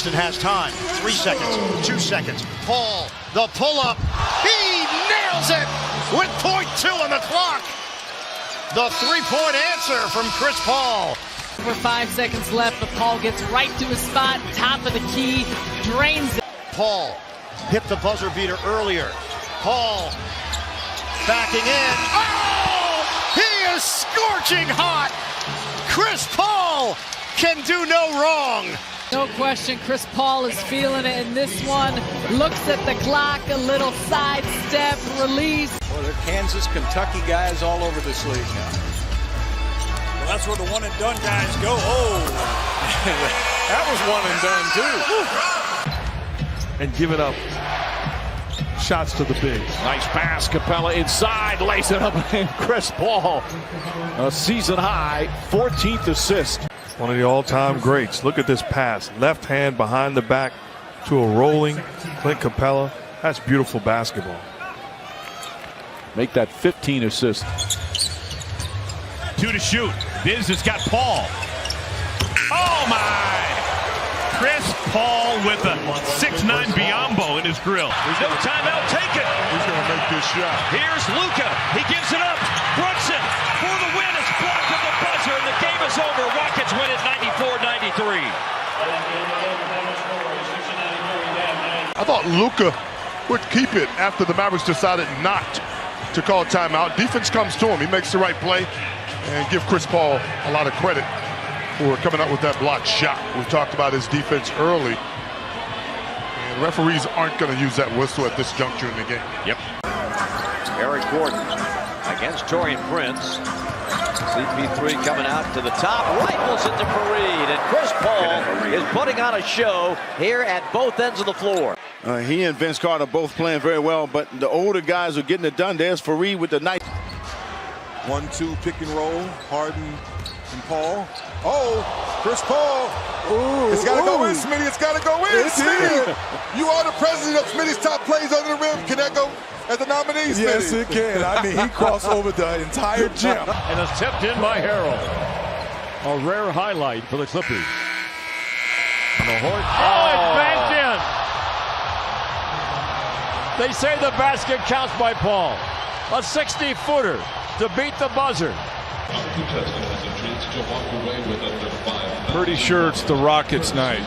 Boston has time. 3 seconds, 2 seconds. Paul, the pull-up. He nails it with .2 on the clock. The three-point answer from Chris Paul. Over 5 seconds left, but Paul gets right to his spot, top of the key, drains it. Paul hit the buzzer beater earlier. Paul backing in. Oh! He is scorching hot. Chris Paul can do no wrong. No question, Chris Paul is feeling it in this one. Looks at the clock, a little sidestep, release. Well, they're Kansas, Kentucky guys all over this league now. Well, that's where the one-and-done guys go. Oh! That was one and done, too. And giving up shots to the bigs. Nice pass, Capella inside, lays it up, and Chris Paul, a season high 14th assist. One of the all-time greats. Look at this pass. Left hand behind the back to a rolling Clint Capella. That's beautiful basketball. Make that 15 assists. 2 to shoot. Biz has got Paul. Oh my! Chris Paul with a 6'9" Biombo in his grill. There's no timeout taken. He's going to make this shot. Here's Luka. He gives it up. Brunson for the win. It's blocked at the buzzer, and the game is over. Rockets win it 94-93. I thought Luka would keep it after the Mavericks decided not to call timeout. Defense comes to him. He makes the right play, and give Chris Paul a lot of credit for coming up with that blocked shot. We talked about his defense early, and referees aren't going to use that whistle at this juncture in the game. Yep. Eric Gordon against Torian Prince. CP3 coming out to the top, rifles it to Fareed, and Chris Paul is putting on a show here at both ends of the floor. He and Vince Carter both playing very well, but the older guys are getting it done. There's Fareed with the nice 1-2 pick and roll, Harden and Paul. Oh, Chris Paul. Ooh, it's got to go in, Smitty. It's got to go in, Smitty. You are the president of Smitty's top plays under the rim. Can that go as a nominee, Smitty? Yes, it can. I mean, he crossed over the entire gym. And is tipped in by Harrell. A rare highlight for the Clippers. And the Horn. Oh, it's banked in. They say the basket counts by Paul. A 60-footer to beat the buzzer. Pretty sure it's the Rockets' night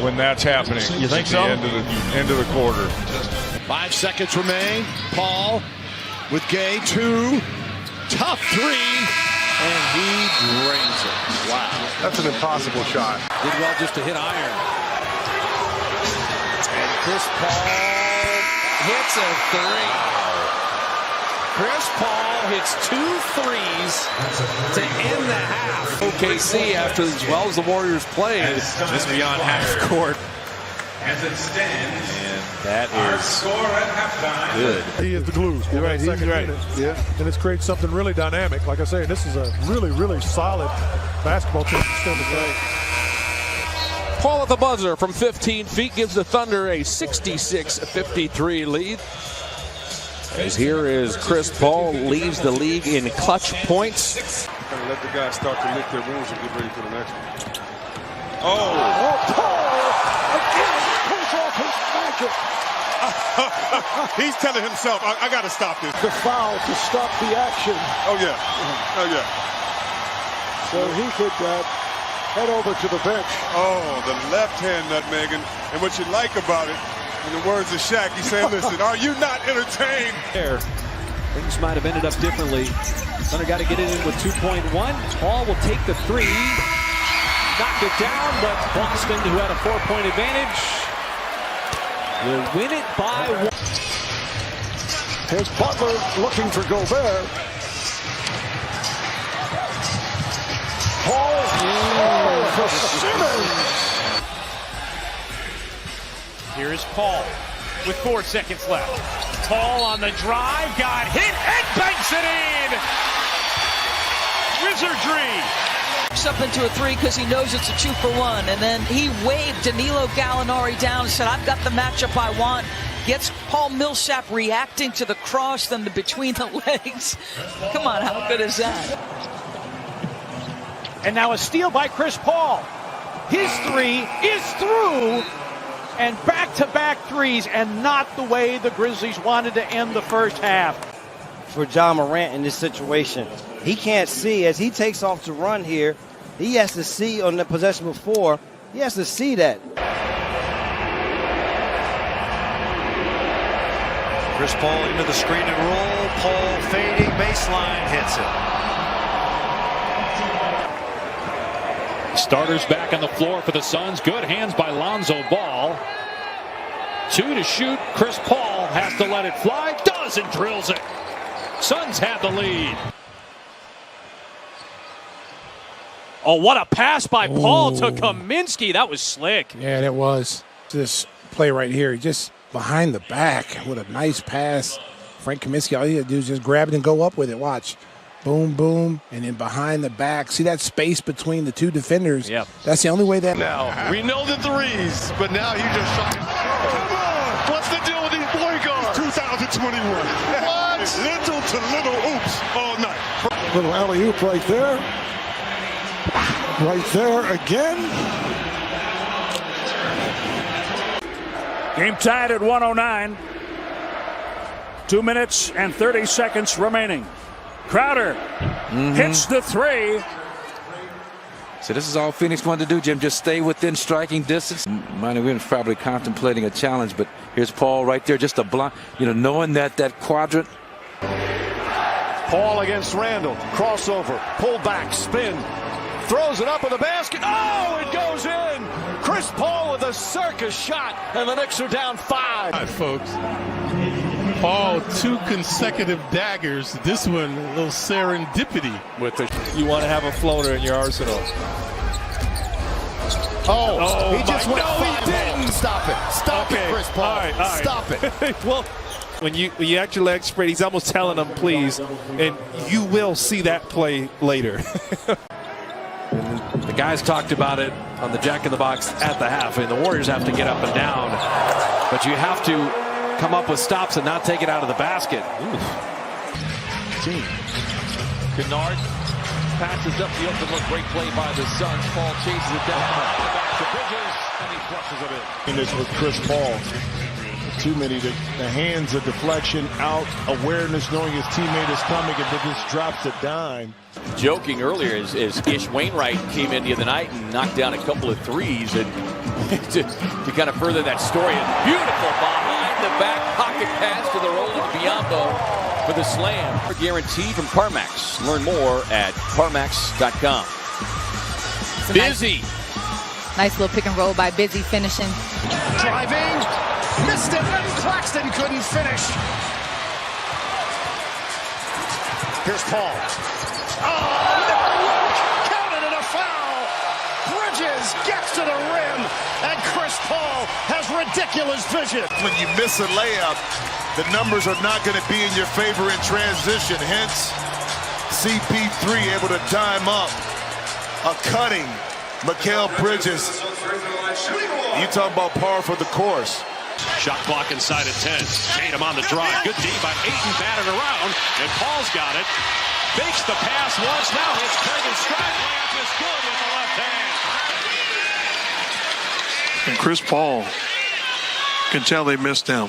when that's happening. You think so? End of the quarter. 5 seconds remain. Paul with Gay. 2. Tough 3. And he drains it. Wow. That's an impossible shot. Did well just to hit iron. And Chris Paul hits a 3. Chris Paul hits 2 threes to end the half. OKC, after as well as the Warriors played, Just beyond half court. As it stands, That our is score at halftime. good. He is the glue. You're right. He's right. Yeah. And it's creates something really dynamic. Like I say, this is a really, really solid basketball team still to play. Paul at the buzzer from 15 feet gives the Thunder a 66-53 lead. As here is Chris Paul, leads the league in clutch points. Kind of let the guys start to lick their wounds and get ready for the next one. Paul again pulls off his magic. He's telling himself, I got to stop this. The foul to stop the action. Oh, yeah. Oh, yeah. So he could head over to the bench. Oh, the left-hand nutmeg. And what you like about it, in the words of Shaq, he's saying, listen, are you not entertained? There, things might have ended up differently. Thunder got to get it in with 2.1. Paul will take the 3. Knocked it down, but Boston, who had a 4-point advantage, will win it by 1. Here's Butler looking for Gobert. Paul for Simmons. Here is Paul with 4 seconds left. Paul on the drive, got hit and banks it in! Wizardry! Up into a 3 because he knows it's a 2-for-1, and then he waved Danilo Gallinari down and said, I've got the matchup I want. Gets Paul Millsap reacting to the cross, then the between the legs. Come on, how good is that? And now a steal by Chris Paul. His 3 is through. and back-to-back threes, and not the way the Grizzlies wanted to end the first half. For Ja Morant in this situation, he can't see as he takes off to run here. He has to see on the possession before. He has to see that. Chris Paul into the screen and roll. Paul fading baseline, hits it. Starters back on the floor for the Suns. Good hands by Lonzo Ball. 2 to shoot. Chris Paul has to let it fly. Does and drills it. Suns have the lead. Oh, what a pass by Paul to Kaminsky. That was slick. Yeah, that was. This play right here, just behind the back with a nice pass. Frank Kaminsky, all he had to do is just grab it and go up with it. Watch. Boom, boom, and then behind the back. See that space between the two defenders? Yep. That's the only way that... Now, we know the threes, but now he just shot. Come on! What's the deal with these boy guards? 2021. What? Little to little oops all night. Little alley-oop right there. Right there again. Game tied at 109. 2 minutes and 30 seconds remaining. Crowder hits the three. So this is all Phoenix wanted to do, Jim. Just stay within striking distance. Monty Williams probably contemplating a challenge, but here's Paul right there, just a block. Knowing that quadrant. Paul against Randall. Crossover. Pull back. Spin. Throws it up with the basket. Oh, it goes in. Chris Paul with a circus shot, and the Knicks are down 5. All right, folks. Paul, 2 consecutive daggers. This one, a little serendipity. You want to have a floater in your arsenal. He just went. No, he didn't. Stop it. Stop it, Chris Paul. All right. Stop it. Well, when you act your legs spread, he's almost telling them, please, and you will see that play later. The guys talked about it on the Jack in the Box at the half. And the Warriors have to get up and down, but you have to come up with stops and not take it out of the basket. Kennard passes up the open look. Great play by the Suns. Paul chases it down. Back to Bridges, and he flushes it in. And this with Chris Paul. Too many. The hands, the deflection, out, awareness, knowing his teammate is coming, and then just drops a dime. Joking earlier as Ish Wainwright came in the other night and knocked down a couple of threes and to kind of further that story. And beautiful behind the back pocket pass to the rolling Biyombo for the slam. Guaranteed from CarMax. Learn more at CarMax.com. Busy. Nice little pick and roll by Busy finishing. Driving. Missed it, and Claxton couldn't finish. Here's Paul. Counted and a foul. Bridges gets to the rim, and Chris Paul has ridiculous vision. When you miss a layup, the numbers are not going to be in your favor in transition. Hence, CP3 able to dime up a cutting Mikal Bridges. You talking about par for the course. Shot clock inside at 10. Tatum on the drive. Good D by Ayton, batted around, and Paul's got it. Fakes the pass once, now hits Craig stride. Layup is good with the left hand. And Chris Paul, can tell they missed him.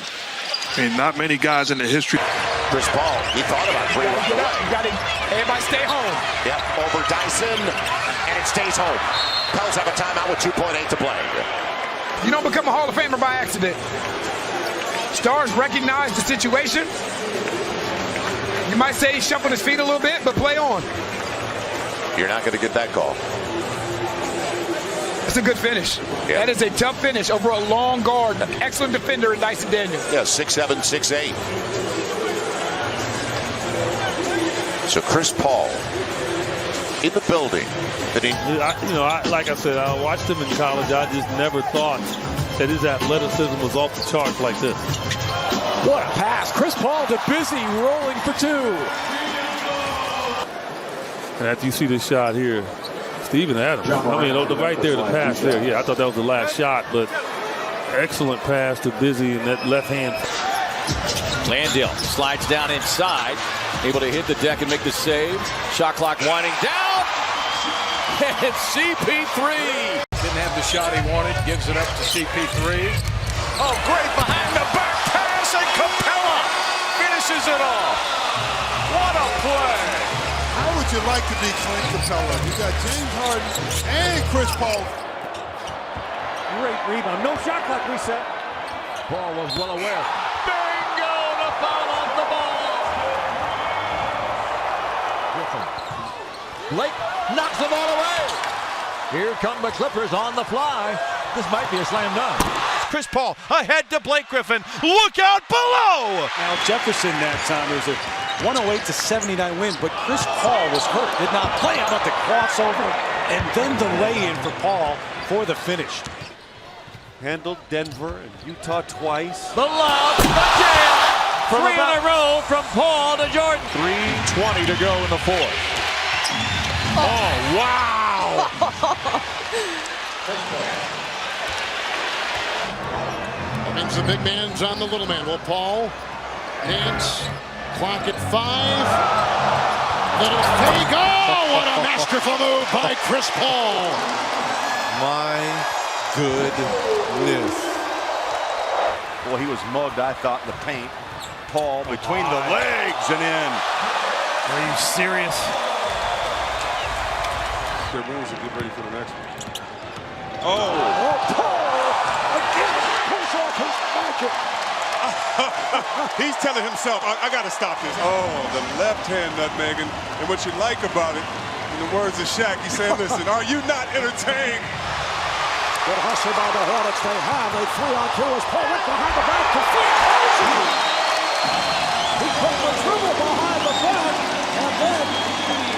Not many guys in the history. Chris Paul, he thought about it. You got to everybody stay home. Yep, over Dyson, and it stays home. Pels have a timeout with 2.8 to play. You don't become a Hall of Famer by accident. Stars recognize the situation. You might say he shuffled his feet a little bit, but play on. You're not going to get that call. It's a good finish. Yeah. That is a tough finish over a long guard. An excellent defender in Dyson Daniels. Yeah, 6'7", 6'8". So Chris Paul in the building. Like I said, I watched him in college. I just never thought that his athleticism was off the charts like this. What a pass. Chris Paul to Busy, rolling for 2. And after you see this shot here, Steven Adams. Right there, the pass there. Yeah, I thought that was the last shot, but excellent pass to Busy in that left hand. Landale slides down inside, able to hit the deck and make the save. Shot clock winding down. And CP3 Didn't have the shot he wanted. Gives it up to CP3. Oh, great behind the back pass, and Capella finishes it off. What a play. How would you like to be Clint Capella? You got James Harden and Chris Paul. Great rebound. No shot clock reset. Paul was well aware. Bingo! The foul off the ball. Blake knocks the ball away. Here come the Clippers on the fly. This might be a slam dunk. Chris Paul ahead to Blake Griffin. Look out below. Now Jefferson that time, there's a 108-79 win, but Chris Paul was hurt, did not play. How about the crossover and then the lay-in for Paul for the finish. Handled Denver and Utah twice. The lob, the jam. Three in a row from Paul to Jordan. 3:20 to go in the fourth. Oh, wow. Brings the big man's on the little man. Well, Paul, hands, clock at 5. Little fake. Oh, what a masterful move by Chris Paul. My goodness. Well, he was mugged, I thought, in the paint. Paul between the legs and in. Are you serious? Their moves are get ready for the next one. He's telling himself, I got to stop this. Oh, the left hand nutmeg. And what you like about it, in the words of Shaq, he said, listen, are you not entertained? Good hustle by the Hornets. They have a 3-on-2 as Paul went behind the back to feed Posey. He put the dribble behind the back and then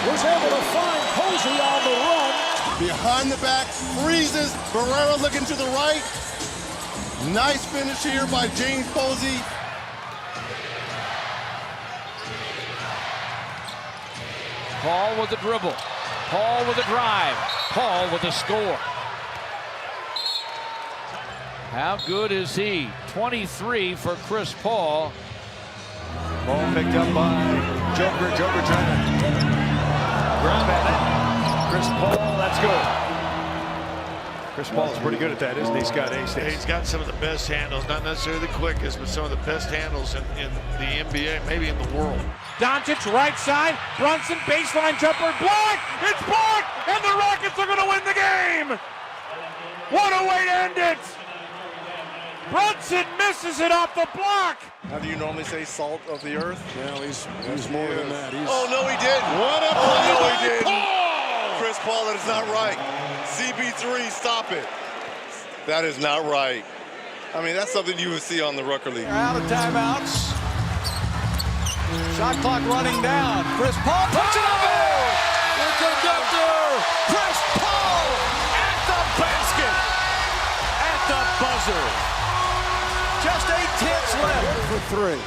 was able to find Posey on the run. Behind the back, freezes. Barrera looking to the right. Nice finish here by James Posey. Paul with the dribble. Paul with the drive. Paul with the score. How good is he? 23 for Chris Paul. Ball picked up by Joker. Joker trying to grab at it. Chris Paul, that's good. Chris Paul's pretty good at that, isn't he? He's got some of the best handles, not necessarily the quickest, but some of the best handles in the NBA, maybe in the world. Doncic, right side. Brunson, baseline jumper, blocked. It's blocked, and the Rockets are going to win the game. What a way to end it. Brunson misses it off the block. How do you normally say salt of the earth? Well, he's more than that. Oh, no, he didn't. What a play no, he didn't. Paul! Chris Paul, that is not right. CP3, stop it. That is not right. I mean, that's something you would see on the Rucker League. Out of timeouts. Shot clock running down. Chris Paul puts it up there. The conductor, Chris Paul at the basket. At the buzzer. Just 8 tenths left for 3.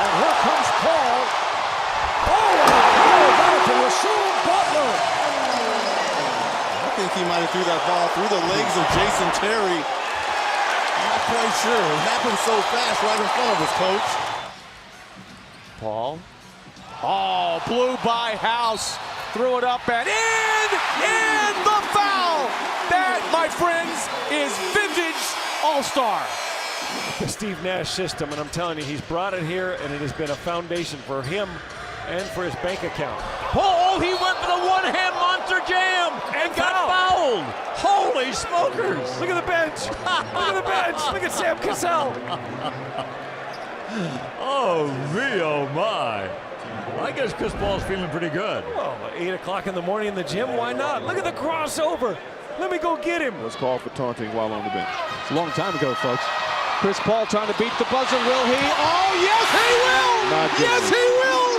And here comes Paul. To Rasheed Butler. I think he might have threw that ball through the legs of Jason Terry. Not quite sure. It happened so fast right in front of us, Coach. Paul. Oh, blew by House. Threw it up and in the foul. That, my friends, is vintage All-Star. The Steve Nash system, and I'm telling you, he's brought it here, and it has been a foundation for him and for his bank account. Oh, he went for the one-hand monster jam and got fouled. Holy smokers. Look at the bench. Look at the bench. Look at Sam Cassell. Oh, me, oh, my. I guess Chris Paul's feeling pretty good. Oh, 8 o'clock in the morning in the gym, why not? Look at the crossover. Let me go get him. Let's call for taunting while on the bench. It's a long time ago, folks. Chris Paul trying to beat the buzzer. Will he? Oh, yes, he will. Yes, he will.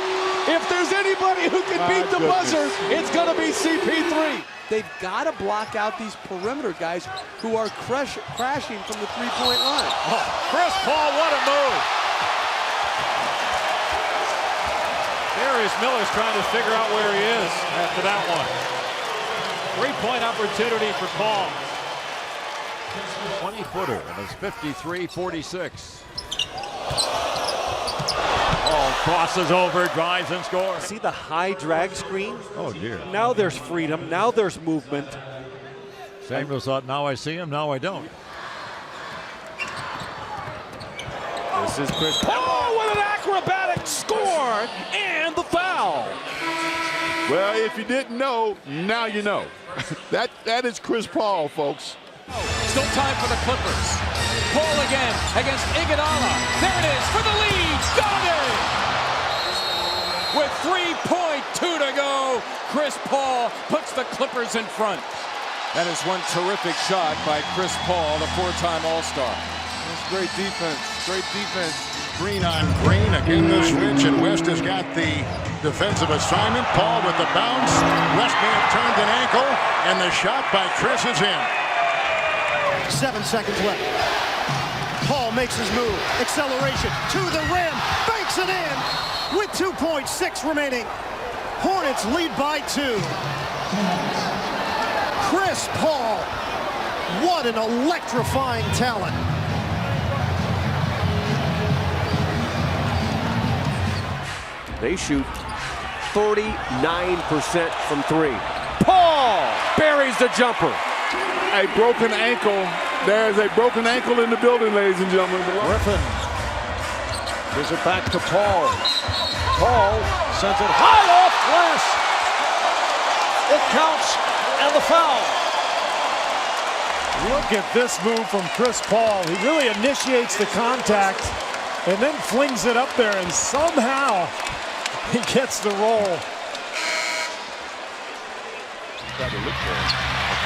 If there's anybody who can beat the buzzer, it's going to be CP3. They've got to block out these perimeter guys who are crashing from the three-point line. Oh, Chris Paul, what a move. Darius Miller's trying to figure out where he is after that one. 3-point opportunity for Paul. 20-footer, and it's 53-46. Oh, crosses over, drives and scores. See the high drag screen? Oh, dear. Now there's freedom. Now there's movement. Samuel thought, now I see him, now I don't. This is Chris Paul. Oh, with an acrobatic score and the foul. Well, if you didn't know, now you know. that is Chris Paul, folks. Still time for the Clippers. Paul again against Iguodala. There it is for the lead. Got it! With 3.2 to go, Chris Paul puts the Clippers in front. That is one terrific shot by Chris Paul, the four-time All-Star. That's great defense. Great defense. Green on Green. Again, the switch, and West has got the defensive assignment. Paul with the bounce. West may have turned an ankle, and the shot by Chris is in. 7 seconds left. Paul makes his move. Acceleration to the rim. Banks it in with 2.6 remaining. Hornets lead by 2. Chris Paul. What an electrifying talent. They shoot 39% from 3. Paul buries the jumper. A broken ankle. There's a broken ankle in the building, ladies and gentlemen. Griffin gives it back to Paul. Paul sends it high off glass. It counts, and the foul. Look at this move from Chris Paul. He really initiates the contact and then flings it up there, and somehow he gets the roll.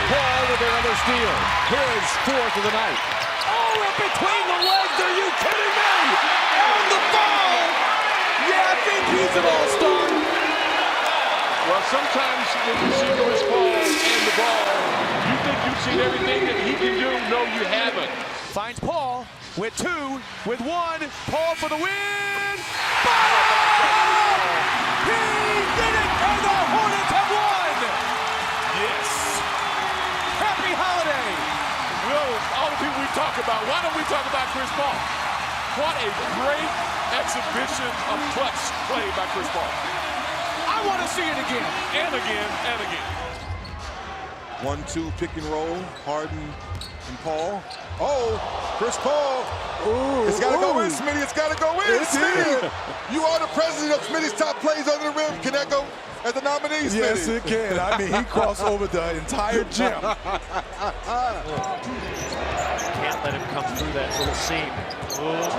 Paul with another steal. His fourth of the night. Oh, in between the legs. Are you kidding me? And the foul. Yeah, I think he's an all-star. Well, sometimes when you see Chris Paul and the ball, you think you've seen everything that he can do. No, you haven't. Finds Paul with 2, with 1. Paul for the win. He did it, and the Hornets have won. Yes. Happy holiday. Well, all the people we talk about, why don't we talk about Chris Paul? What a great exhibition of clutch play by Chris Paul. I want to see it again. And again, and again. 1-2 pick and roll. Harden and Paul. Oh, Chris Paul. Ooh, it's got to go in, Smitty. It's got to go in, Smitty. You are the president of Smitty's top plays under the rim. Can that go as a nominee, Smitty? Yes, it can. I mean, he crossed over the entire gym. Can't let him come through that little seam. Ooh.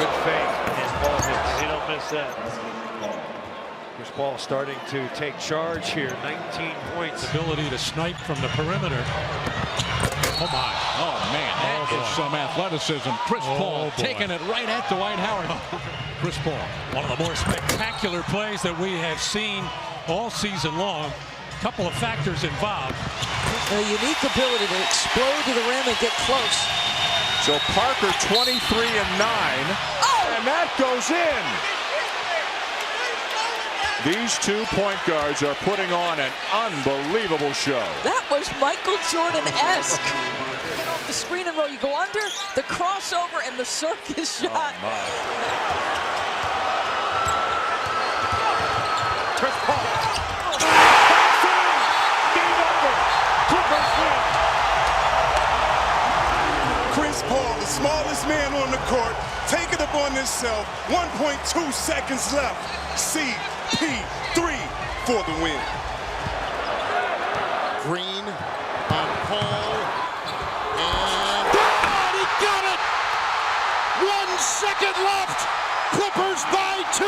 Good fake, and Paul hits. You don't miss that. Chris Paul starting to take charge here. 19 points. Ability to snipe from the perimeter. Oh my. Oh man, that is some athleticism. Chris Paul taking it right at Dwight Howard. Chris Paul, one of the more spectacular plays that we have seen all season long. Couple of factors involved. A unique ability to explode to the rim and get close. So Parker 23 and 9. And that goes in. These 2 point guards are putting on an unbelievable show. That was Michael Jordan-esque. Get off the screen and roll. You go under, the crossover, and the circus shot. Chris Paul. Chris Paul, the smallest man on the court, take it upon himself. 1.2 seconds left. CP3 for the win. Green on Paul. And he got it! 1 second left. Clippers by 2.